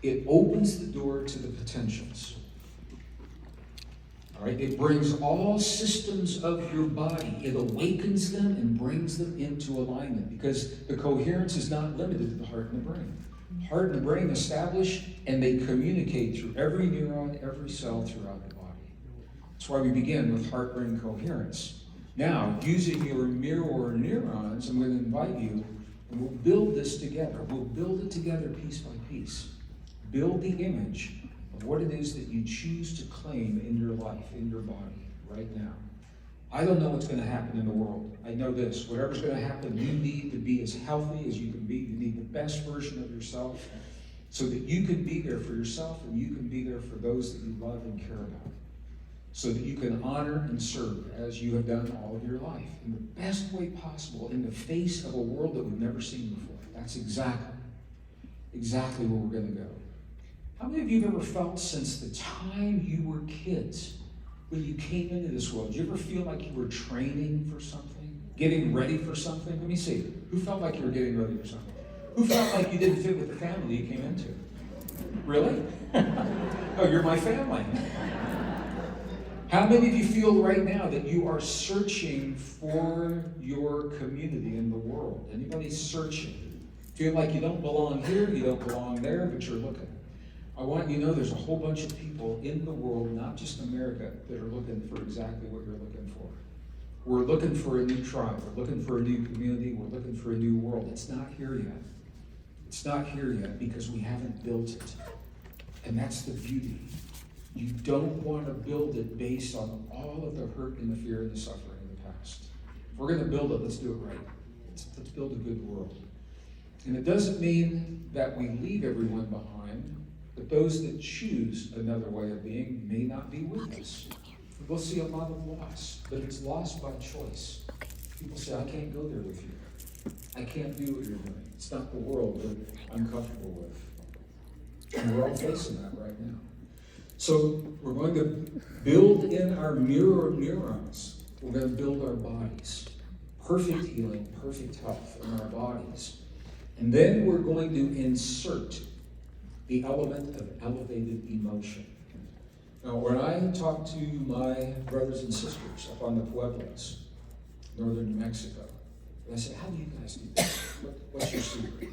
It opens the door to the potentials. All right, it brings all systems of your body. It awakens them and brings them into alignment, because the coherence is not limited to the heart and the brain. Heart and brain establish, and they communicate through every neuron, every cell throughout the body. That's why we begin with heart-brain coherence. Now, using your mirror neurons, I'm going to invite you, and we'll build this together. We'll build it together piece by piece. Build the image of what it is that you choose to claim in your life, in your body, right now. I don't know what's going to happen in the world. I know this. Whatever's going to happen, you need to be as healthy as you can be. You need the best version of yourself so that you can be there for yourself and you can be there for those that you love and care about. So that you can honor and serve as you have done all of your life in the best way possible in the face of a world that we've never seen before. That's exactly where we're going to go. How many of you have ever felt since the time you were kids, when you came into this world, did you ever feel like you were training for something? Getting ready for something? Let me see. Who felt like you were getting ready for something? Who felt like you didn't fit with the family you came into? Really? Oh, you're my family. How many of you feel right now that you are searching for your community in the world? Anybody searching? Feel like you don't belong here, you don't belong there, but you're looking. I want you to know there's a whole bunch of people in the world, not just America, that are looking for exactly what you're looking for. We're looking for a new tribe. We're looking for a new community. We're looking for a new world. It's not here yet. It's not here yet because we haven't built it. And that's the beauty. You don't want to build it based on all of the hurt and the fear and the suffering of the past. If we're going to build it, let's do it right. Let's build a good world. And it doesn't mean that we leave everyone behind, but those that choose another way of being may not be with us. We'll see a lot of loss, but it's loss by choice. People say, I can't go there with you. I can't do what you're doing. It's not the world that I'm comfortable with. And we're all facing that right now. So we're going to build in our mirror neurons. We're going to build our bodies. Perfect healing, perfect health in our bodies. And then we're going to insert the element of elevated emotion. Now, when I talk to my brothers and sisters up on the Pueblos, northern New Mexico, and I say, how do you guys do this? What's your secret?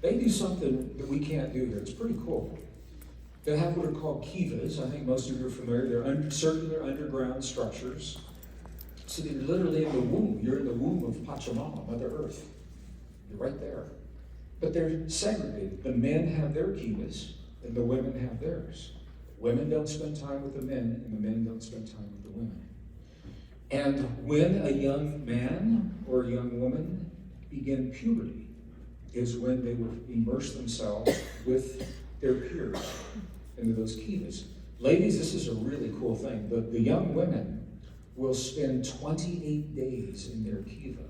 They do something that we can't do here. It's pretty cool. They have what are called kivas. I think most of you are familiar. They're circular underground structures. So they're literally in the womb. You're in the womb of Pachamama, Mother Earth. You're right there. But they're segregated. The men have their kivas, and the women have theirs. Women don't spend time with the men, and the men don't spend time with the women. And when a young man or a young woman begin puberty is when they will immerse themselves with their peers into those kivas. Ladies, this is a really cool thing. The young women will spend 28 days in their kiva.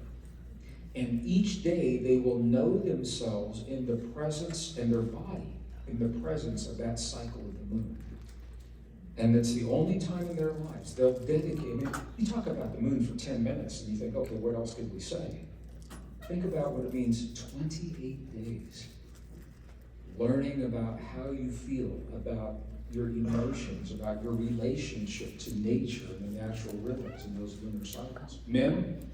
And each day they will know themselves in the presence, and their body, in the presence of that cycle of the moon. And it's the only time in their lives they'll dedicate. I mean, you talk about the moon for 10 minutes and you think, okay, what else could we say? Think about what it means 28 days. Learning about how you feel, about your emotions, about your relationship to nature and the natural rhythms and those lunar cycles. Men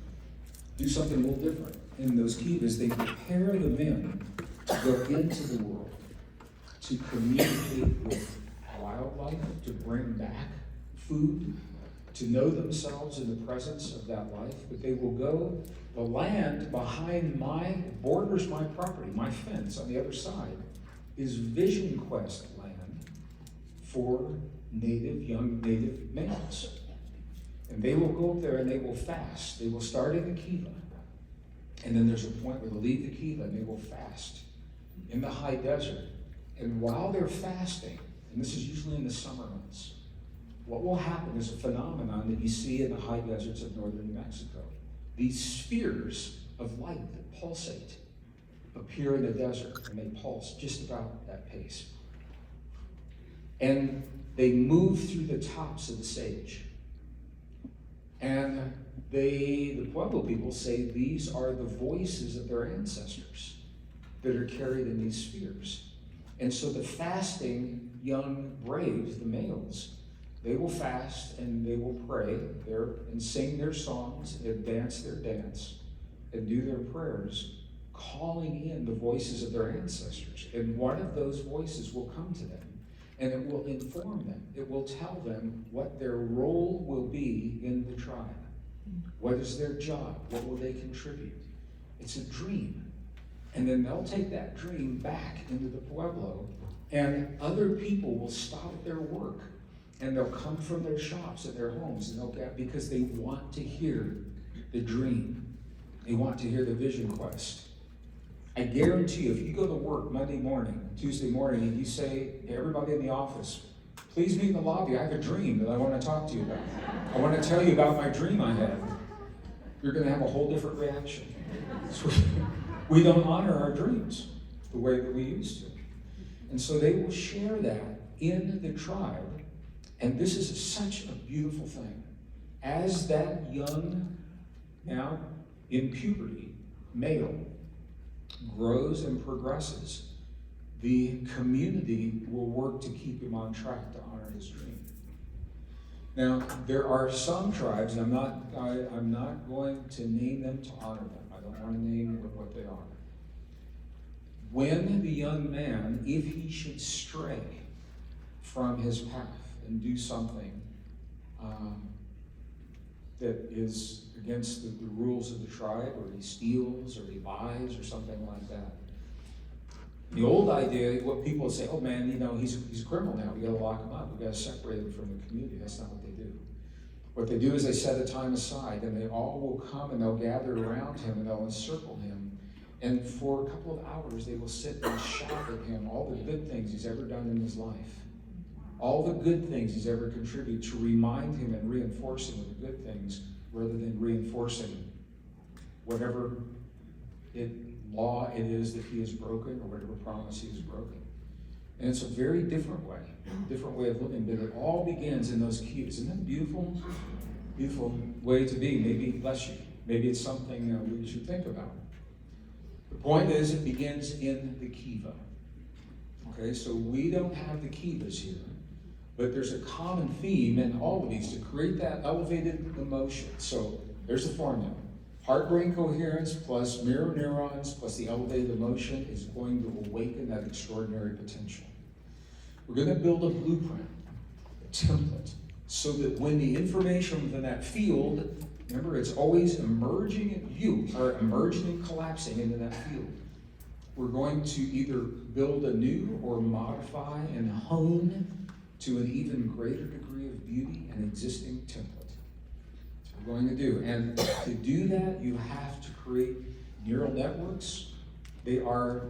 do something a little different. In those kivas, they prepare the men to go into the world, to communicate with wildlife, to bring back food, to know themselves in the presence of that life. But they will go, the land behind borders my property, my fence on the other side, is Vision Quest land for young native males. And they will go up there and they will fast. They will start in the kiva. And then there's a point where they'll leave the kiva and they will fast in the high desert. And while they're fasting, and this is usually in the summer months, what will happen is a phenomenon that you see in the high deserts of northern New Mexico. These spheres of light that pulsate appear in the desert, and they pulse just about that pace. And they move through the tops of the sage. And the Pueblo people say these are the voices of their ancestors that are carried in these spheres. And so the fasting young braves, the males, they will fast and they will pray there and sing their songs and dance their dance and do their prayers, calling in the voices of their ancestors. And one of those voices will come to them and it will inform them. It will tell them what their role will be in the tribe. What is their job? What will they contribute? It's a dream. And then they'll take that dream back into the pueblo, and other people will stop their work and they'll come from their shops and their homes and they'll get, because they want to hear the dream. They want to hear the vision quest. I guarantee you, if you go to work Monday morning, Tuesday morning, and you say to everybody in the office, please meet in the lobby, I have a dream that I want to talk to you about. I want to tell you about my dream I had. You're going to have a whole different reaction. So we don't honor our dreams the way that we used to. And so they will share that in the tribe. And this is such a beautiful thing. As that young, now in puberty, male grows and progresses, the community will work to keep him on track to honor his dream. Now, there are some tribes, and I'm not going to name them to honor them. I don't want to name what they are. When the young man, if he should stray from his path and do something that is against the rules of the tribe, or he steals, or he lies, or something like that. The old idea, what people would say, oh man, he's a criminal now, we gotta lock him up, we gotta separate him from the community. That's not what they do. What they do is they set a time aside, and they all will come and they'll gather around him and they'll encircle him. And for a couple of hours, they will sit and shout at him all the good things he's ever done in his life. All the good things he's ever contributed, to remind him and reinforce him with the good things, rather than reinforcing whatever law it is that he has broken, or whatever promise he has broken. And it's a very different way of living, but it all begins in those cues. Isn't that a beautiful, beautiful way to be? Maybe, bless you, maybe it's something we should think about. The point is, it begins in the kiva. Okay, so we don't have the kivas here, but there's a common theme in all of these to create that elevated emotion. So there's the formula. Heart-brain coherence plus mirror neurons plus the elevated emotion is going to awaken that extraordinary potential. We're going to build a blueprint, a template, so that when the information within that field, remember, it's always emerging, you are emerging and collapsing into that field. We're going to either build a new or modify and hone to an even greater degree of beauty an existing template. That's what we're going to do. And to do that, you have to create neural networks. They are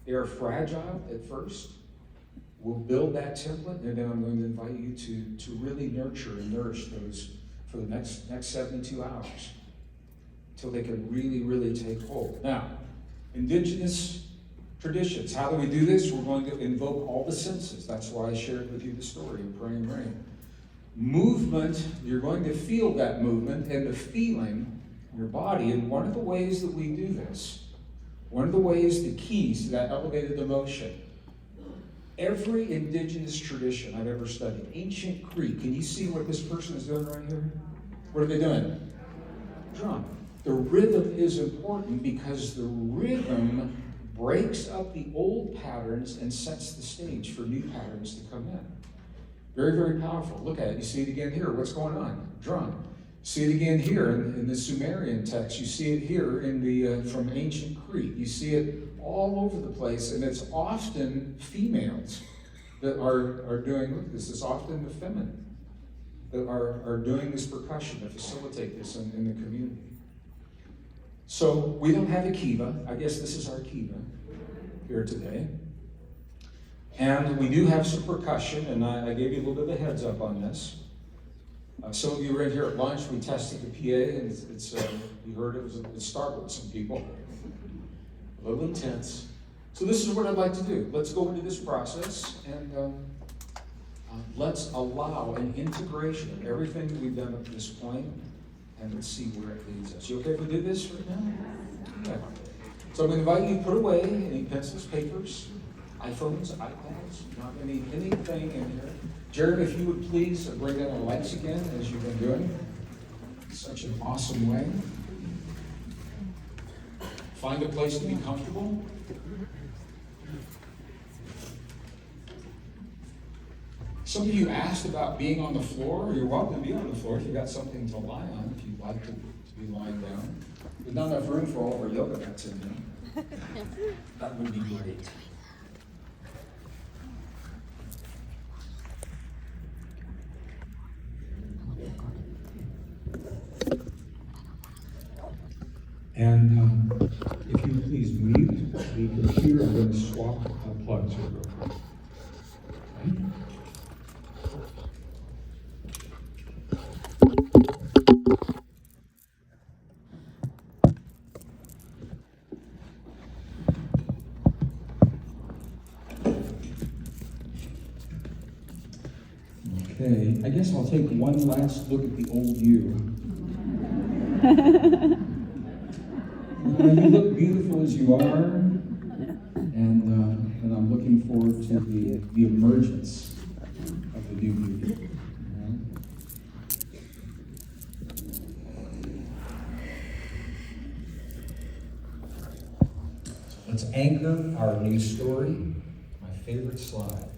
fragile at first. We'll build that template, and then I'm going to invite you to really nurture and nourish those for the next 72 hours until they can really, really take hold. Now, indigenous traditions. How do we do this? We're going to invoke all the senses. That's why I shared with you the story of Praying Rain. Movement, you're going to feel that movement and the feeling in your body. And one of the ways that we do this, one of the ways, the keys to that elevated emotion, every indigenous tradition I've ever studied, ancient Cree, can you see what this person is doing right here? What are they doing? Drum. The rhythm is important because the rhythm breaks up the old patterns and sets the stage for new patterns to come in. Very, very powerful. Look at it. You see it again here. What's going on? Drum. See it again here in the Sumerian text. You see it here in the from ancient Crete. You see it all over the place, and it's often females that are doing. Look at this. It's often the feminine that are doing this percussion to facilitate this in the community. So we don't have a kiva. I guess this is our kiva here today. And we do have some percussion, and I gave you a little bit of a heads up on this. Some of you were in here at lunch. We tested the PA, and it's you heard it startled some people. A little intense. So this is what I'd like to do. Let's go into this process, and let's allow an integration of everything that we've done up to this point, and let's see where it leads us. You okay if we do this right now? Yeah. So I'm going to invite you to put away any pencils, papers. iPhones, iPads, not anything in here. Jared, if you would please bring in our lights again, as you've been doing. Such an awesome way. Find a place to be comfortable. Some of you asked about being on the floor. You're welcome to be on the floor if you've got something to lie on, if you'd like to be lying down. There's not enough room for all of our yoga mats in there. That would be great. And if you please mute the computer, I'm going to swap plugs here real quick. Okay. Okay, I guess I'll take one last look at the old you. You look beautiful as you are, and I'm looking forward to the emergence of the new beauty. So let's anchor our new story. My favorite slide.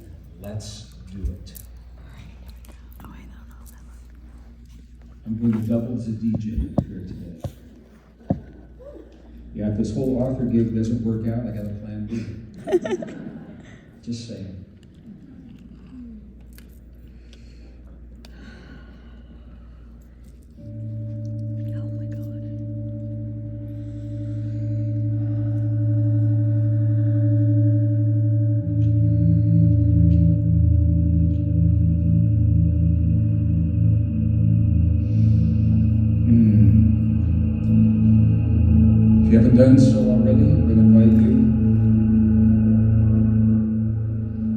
Let's do it. I'm going to double as a DJ here today. Yeah, if this whole author gig doesn't work out, I got a plan B. Just saying. Oh my God. If you haven't done so already, I'm going to invite you.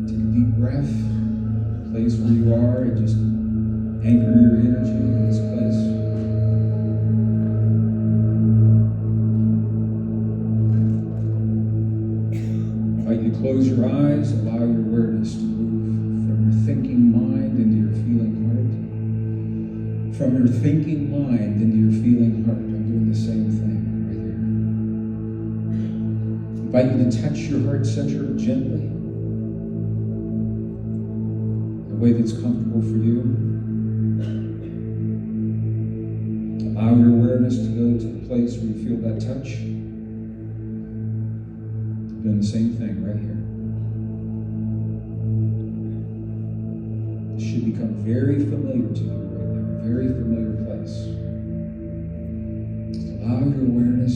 Take a deep breath, place where you are, and just anchor your energy in this place. I invite you to close your eyes, allow your awareness to move from your thinking mind into your feeling heart. From your thinking mind into your feeling heart. I'm doing the same thing. I invite you to touch your heart center gently, in a way that's comfortable for you. Allow your awareness to go to the place where you feel that touch. Doing the same thing right here. This should become very familiar to you right now, a very familiar place. Just allow your awareness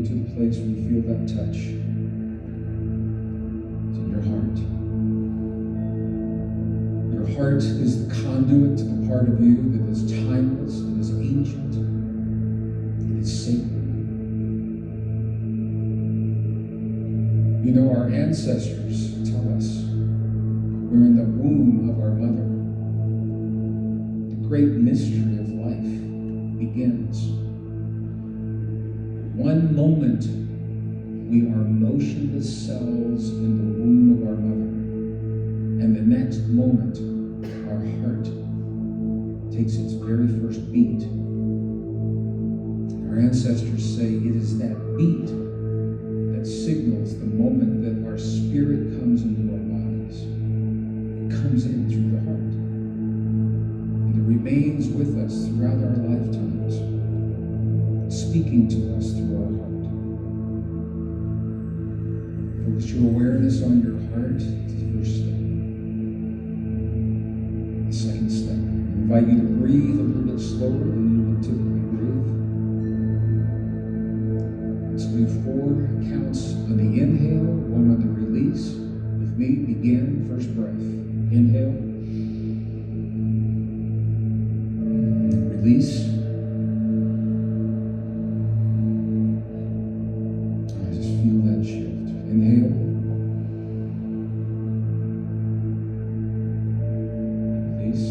to the place where you feel that touch. It's in your heart. Your heart is the conduit to the part of you that is timeless, that is ancient, that is sacred. You know, our ancestors tell us we're in the womb of our mother. The great mystery of life begins. One moment, we are motionless cells in the womb of our mother. And the next moment, our heart takes its very first beat. Our ancestors say it is that beat that signals the moment that our spirit comes into our bodies. It comes in through the heart. And it remains with us throughout our lifetimes, speaking to us through our heart. Focus your awareness on your heart. It's the first step. The second step. I invite you to breathe a little bit slower than you would typically breathe. Let's do 4 counts on the inhale, 1 on the release. With me, begin. First breath. Inhale. Release. Feel that shift. Inhale. Release.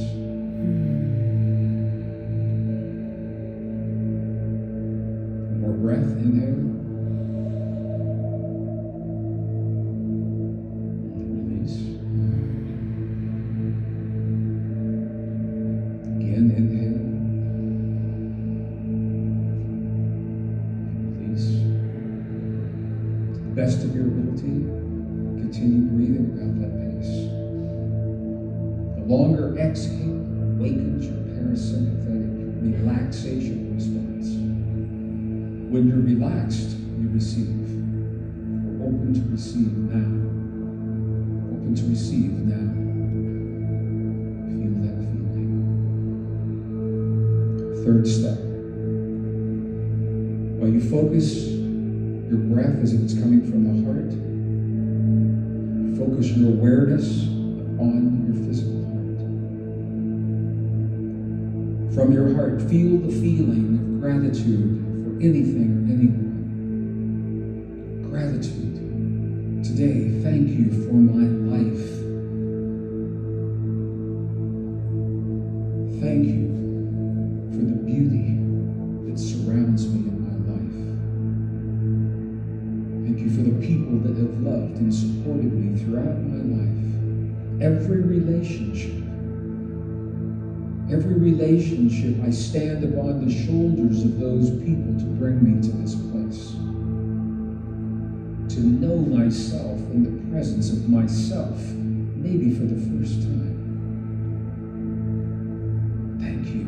One more breath. Inhale. breathing about that pace. The longer exhale awakens your parasympathetic relaxation response. When you're relaxed, you receive. We're open to receive now. Open to receive now. Feel that feeling. Third step. While you focus your breath as if it's coming from the heart, focus your awareness on your physical heart. From your heart, feel the feeling of gratitude for anything or anyone. Gratitude. Today, thank you for my life. Thank you for the beauty that surrounds me in my life. Thank you for the people that have loved and supported me throughout my life. Every relationship, I stand upon the shoulders of those people to bring me to this place. To know myself in the presence of myself, maybe for the first time. Thank you.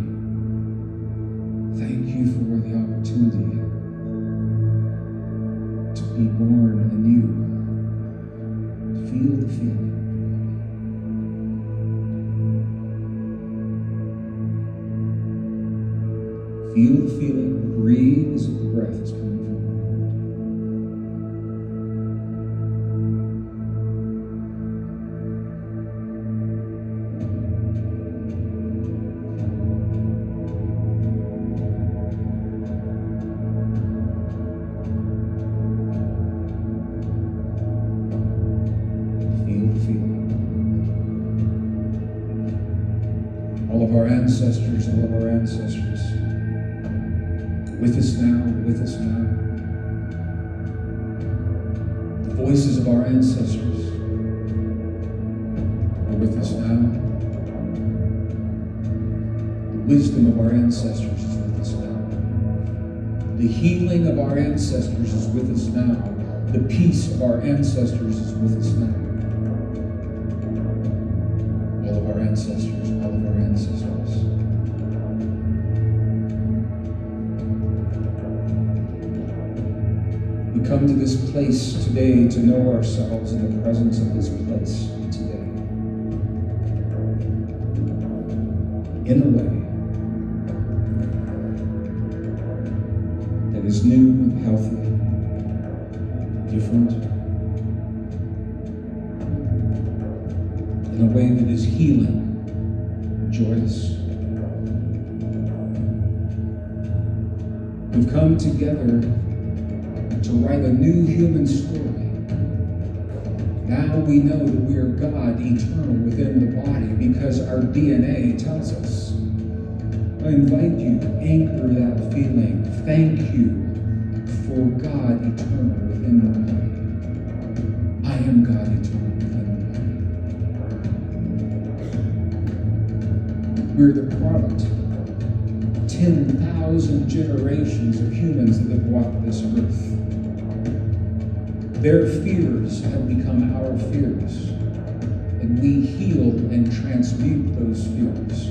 Thank you for the opportunity to be born anew. Feel the feeling. Feel the feeling. Breathe as if the breath is coming from your heart. Feel the feeling. All of our ancestors, with us now. The voices of our ancestors are with us now. The wisdom of our ancestors is with us now. The healing of our ancestors is with us now. The peace of our ancestors is with us now. All of our ancestors. We come to this place today to know ourselves in the presence of this place today. In a way that is new, healthy, different. In a way that is healing, joyous. We've come together to write a new human story. Now we know that we are God eternal within the body because our DNA tells us. I invite you to anchor that feeling. Thank you for God eternal within the body. I am God eternal within the body. We're the product. 10,000 generations of humans that have walked this earth. Their fears have become our fears, and we heal and transmute those fears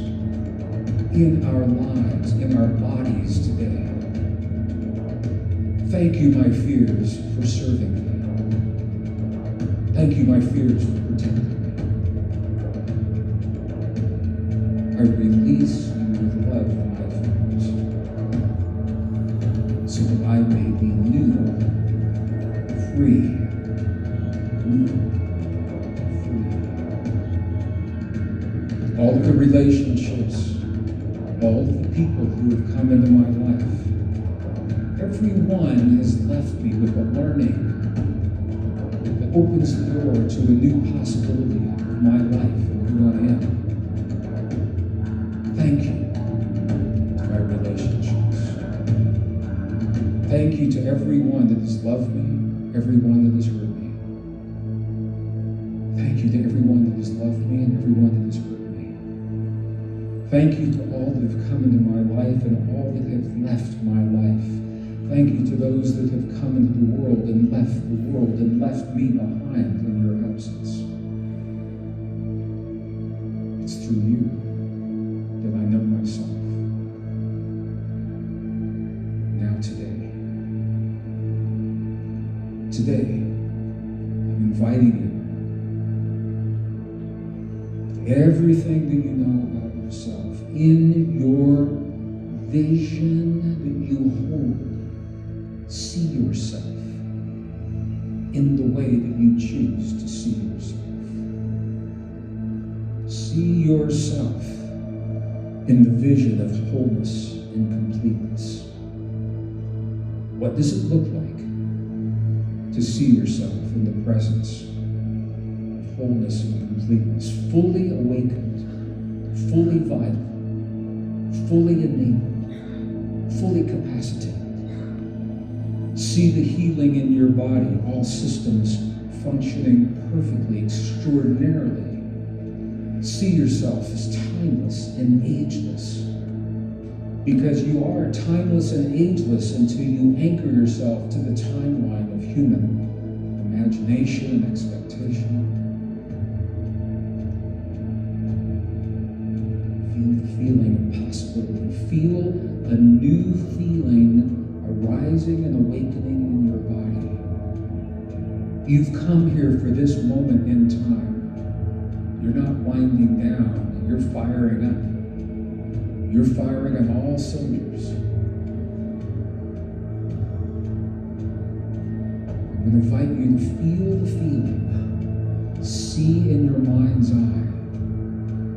in our lives, in our bodies today. Thank you, my fears, for serving me. Thank you, my fears, for protecting me. I release you with love, my fears, so that I may be new. Free. All of the relationships, all of the people who have come into my life, everyone has left me with a learning that opens the door to a new possibility of my life and who I am. Thank you to my relationships. Thank you to everyone that has loved me, everyone that has hurt me. Thank you to everyone that has loved me and everyone that has hurt me. Thank you to all that have come into my life and all that have left my life. Thank you to those that have come into the world and left me behind in your absence. It's through you that I know myself. Now today, I'm inviting you, everything that you know about yourself, in your vision that you hold, see yourself in the way that you choose to see yourself. See yourself in the vision of wholeness and completeness. What does it look like to see yourself in the presence of wholeness and completeness, fully awakened, fully vital, fully enabled, fully capacitated? See the healing in your body, all systems functioning perfectly, extraordinarily. See yourself as timeless and ageless, because you are timeless and ageless until you anchor yourself to the timeline of human imagination and expectation. Feel the feeling of possibility. Feel a new feeling arising and awakening in your body. You've come here for this moment in time. You're not winding down, you're firing up. You're firing on all cylinders. I'm going to invite you to feel the feeling. See in your mind's eye.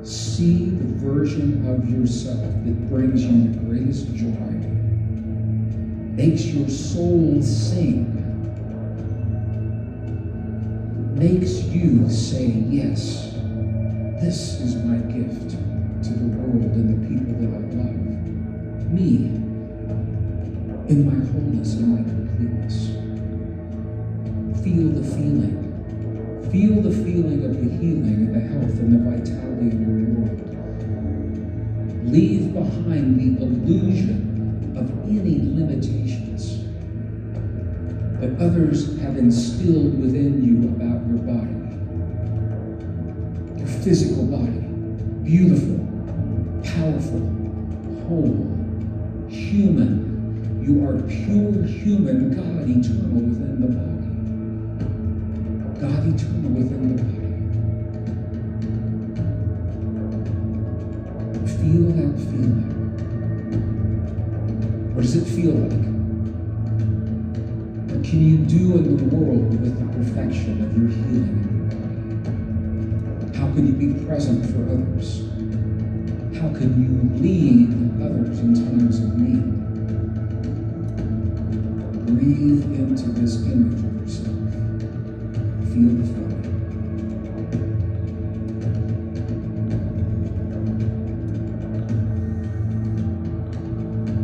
See the version of yourself that brings you the greatest joy, makes your soul sing, makes you say, yes, this is my gift to the world and the people that I love. Me, in my wholeness and my completeness. Feel the feeling. Feel the feeling of the healing and the health and the vitality in your world. Leave behind the illusion of any limitations that others have instilled within you about your body. Your physical body, beautiful, powerful, whole, human. You are pure human, God eternal within the body. God eternal within the body. Feel that feeling. What does it feel like? What can you do in the world with the perfection of your healing in your body? How can you be present for others? How can you lead others in times of need? Breathe into this image of yourself. Feel the feeling.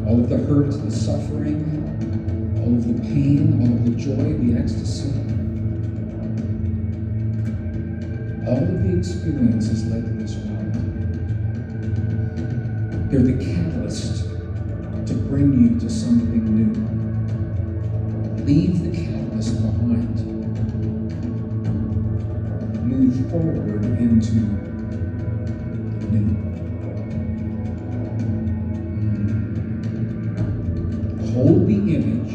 All of the hurt, the suffering, all of the pain, all of the joy, the ecstasy, all of the experiences led to this world. They're the catalyst to bring you to something new. Leave the catalyst behind. Move forward into the new. Hold the image,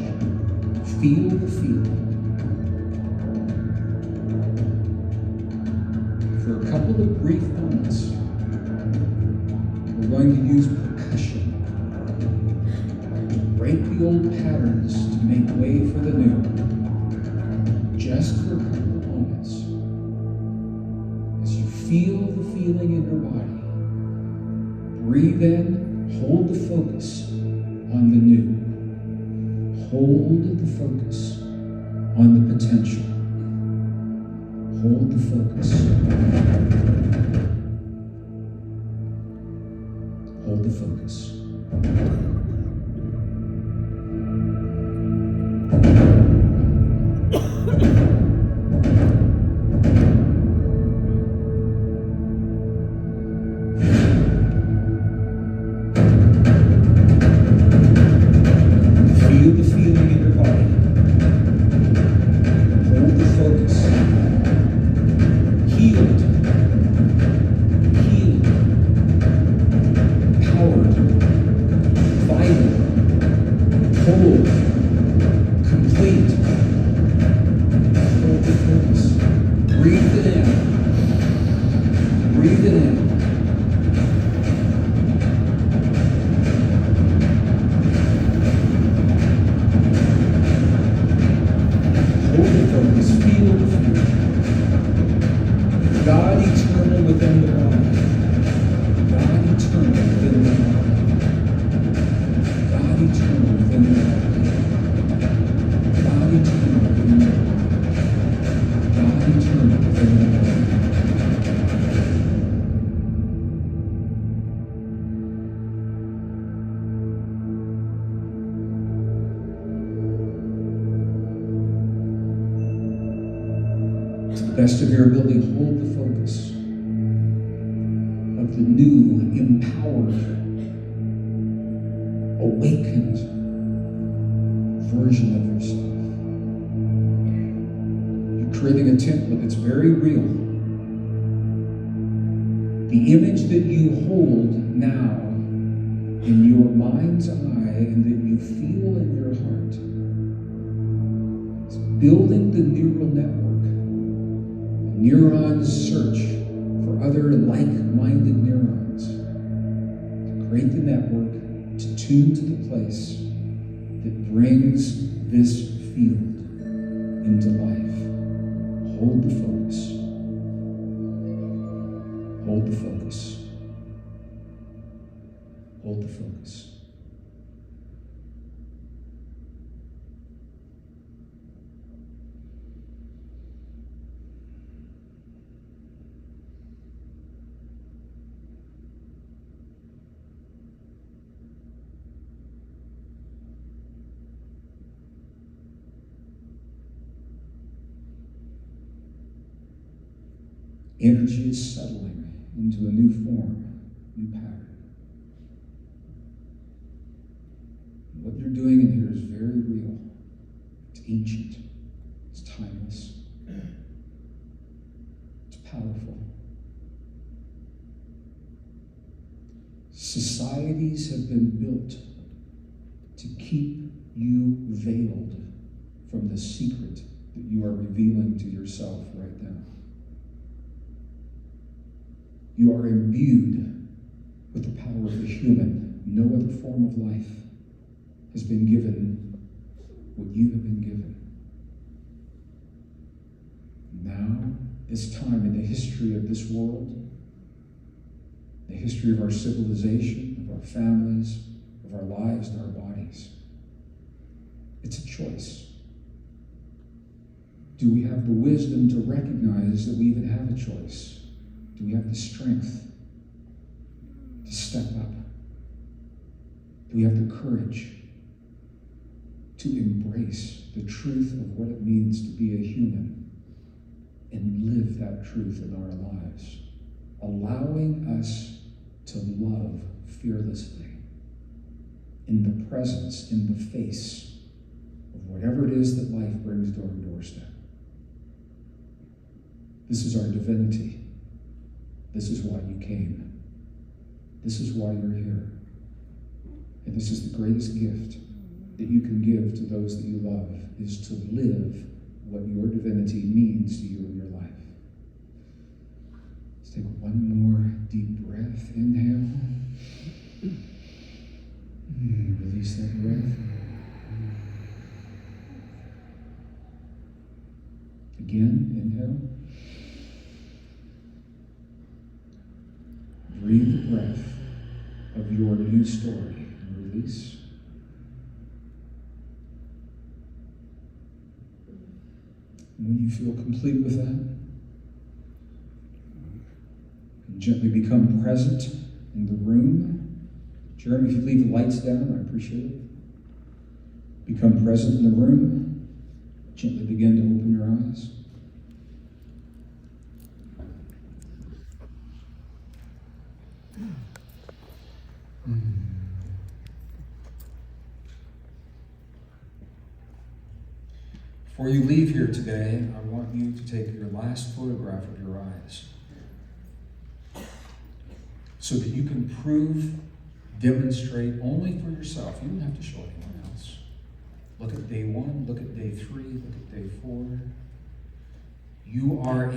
feel the feeling. For a couple of brief moments, we're going to use percussion to break the old patterns to make way for the new. Just for a couple of moments. As you feel the feeling in your body, breathe in, hold the focus on the new. Hold the focus on the potential. Hold the focus. Hold the focus. Feel the feeling. whole, complete. Hold the focus. Breathe it in. Breathe it in. Hold the focus. Feel the fear. God eternal within the body. God eternal within the body. God eternal within the body. God eternal within the body. God eternal within the body. To the best of your ability, hold the focus of the new, empowered, awakened version of yourself. You're creating a template that's very real. The image that you hold now in your mind's eye and that you feel in your heart is building the neural network. Neurons search for other like-minded neurons to create the network, to tune to the place that brings this field into life. Hold the focus. Hold the focus. Hold the focus. Energy is settling into a new form, new pattern. What you're doing in here is very real. It's ancient. It's timeless. It's powerful. Societies have been built to keep you veiled from the secret that you are revealing to yourself right now. You are imbued with the power of the human. No other form of life has been given what you have been given. Now, this time in the history of this world, the history of our civilization, of our families, of our lives and our bodies, it's a choice. Do we have the wisdom to recognize that we even have a choice? Do we have the strength to step up? Do we have the courage to embrace the truth of what it means to be a human and live that truth in our lives, allowing us to love fearlessly in the presence, in the face of whatever it is that life brings to our doorstep? This is our divinity. This is why you came. This is why you're here. And this is the greatest gift that you can give to those that you love, is to live what your divinity means to you in your life. Let's take one more deep breath. Inhale. Release that breath. Again, inhale. Breathe the breath of your new story and release. When you feel complete with that, gently become present in the room. Jeremy, if you leave the lights down, I appreciate it. Become present in the room. Gently begin to open your eyes. Before you leave here today, I want you to take your last photograph of your eyes so that you can prove, demonstrate only for yourself. You don't have to show anyone else. Look at day 1, look at day 3, look at day 4. You are a